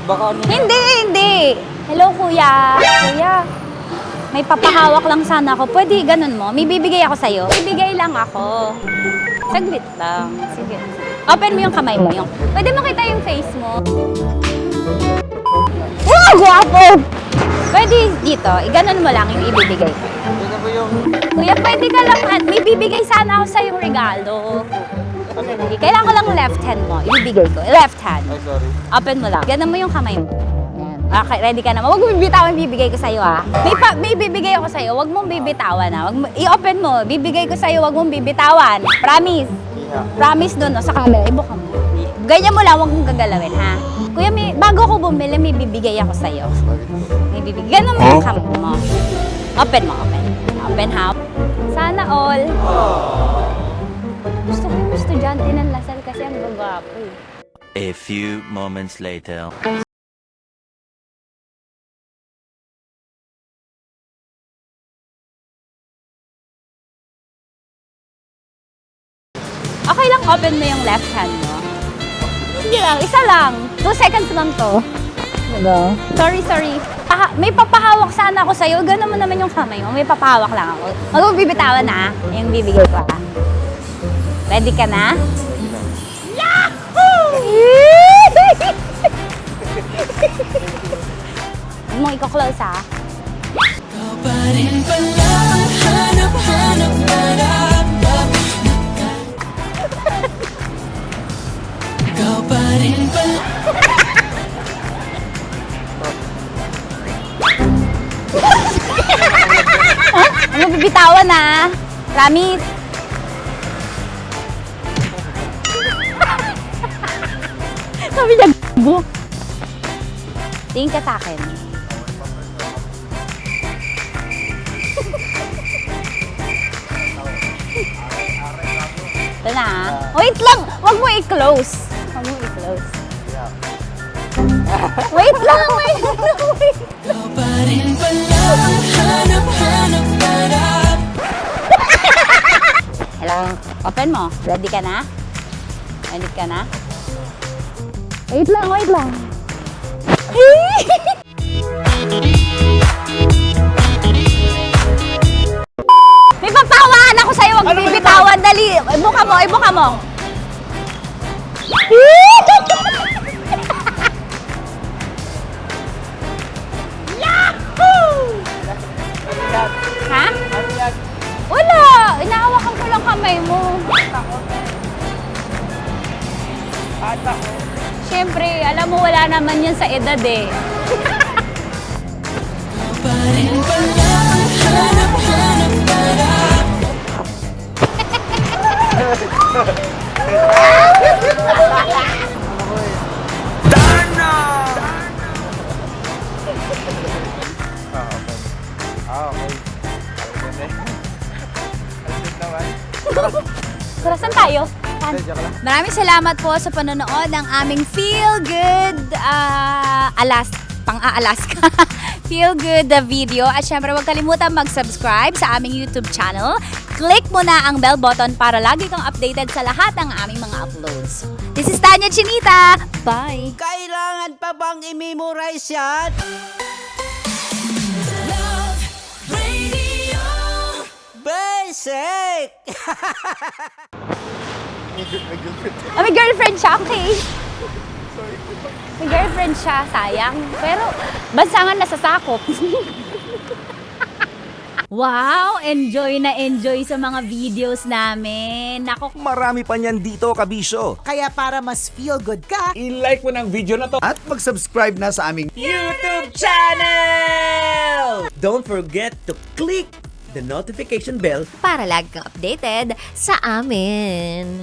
Baka ano? Hindi. Hello, kuya. Kuya, may papahawak lang sana ako. Pwede ganun mo? May bibigay ako sa'yo. Bibigay lang ako. Saglit lang. Sige. Open mo yung kamay mo. Pwede makita yung face mo. Wow, guwapo! Pwede dito. Ganun mo lang yung ibibigay ko. Ito po yung... Kuya, pwede ka lang. May bibigay sana ako sa'yo yung regalo. Kailangan ko lang left hand mo. Ibibigay ko. Left hand. Ay, sorry. Open mo lang. Ganun mo yung kamay mo. Yan. Okay, ready ka na. Huwag mo bibitawan bibigay ko sa'yo, ha? May bibigay ako sa'yo. Huwag mong bibitawan, ha? I-open mo. Bibigay ko sa'yo. Huwag mong bibitawan. Promise. Yeah. Promise doon, no? Sa camera. Ibuka mo. Ganyan mo lang. Huwag mong gagalawin, ha? Kuya, bago ko bumili, may bibigay ako sa'yo. Bakit po? May bibigay. Ganun mo yung kamay mo. Open mo, open. Open, ha? Sana all. Gusto ko yung estudyante ng Lasal kasi ang gagwapo, eh. A few moments later. Okay lang, open mo yung left hand mo. Sige lang, isa lang. 2 seconds lang to. Ano? Sorry. May papahawak sana ako sa'yo. Gano'n mo naman yung kamay mo. May papahawak lang ako. Huwag mo bibitawan na, yung bibigay ko, ha? Ready ka na? Yahoo! Huwag mo i-close, ha? Ano bibitawan na? Promise. Sabi niya, gago. Tingin ka sa akin. Ito na, ha? Wait lang! Huwag mo i-close. Huwag mo i-close. Wait lang! Hello? Open mo. Ready ka na? Ready ka na? Wait lang. May papawaan ako sa'yo. Huwag bibitawan. Dali. Ibuka mo. Yahoo! Ha? Wala. Inaawakan ko lang kamay mo. Siyempre, alam mo wala naman yan sa edad, eh. Tara, saan tayo? Maraming salamat po sa panonood ng aming Feel Good pang-Alaska Feel Good video. At syempre, huwag kalimutan mag-subscribe sa aming YouTube channel. Click mo na ang bell button para lagi kang updated sa lahat ng aming mga uploads. This is Tanya Chinita. Bye! Kailangan pa bang i-memorize yan? Basic! May girlfriend siya, okay. May girlfriend siya, sayang. Pero, basta nga nasasakop. Wow! Enjoy na enjoy sa mga videos namin. Nako, Marami pa niyan dito, kabisyo. Kaya para mas feel good ka, I-like mo ng video na to. At mag-subscribe na sa aming YouTube channel! Don't forget to click the notification bell para lagi kang updated sa amin.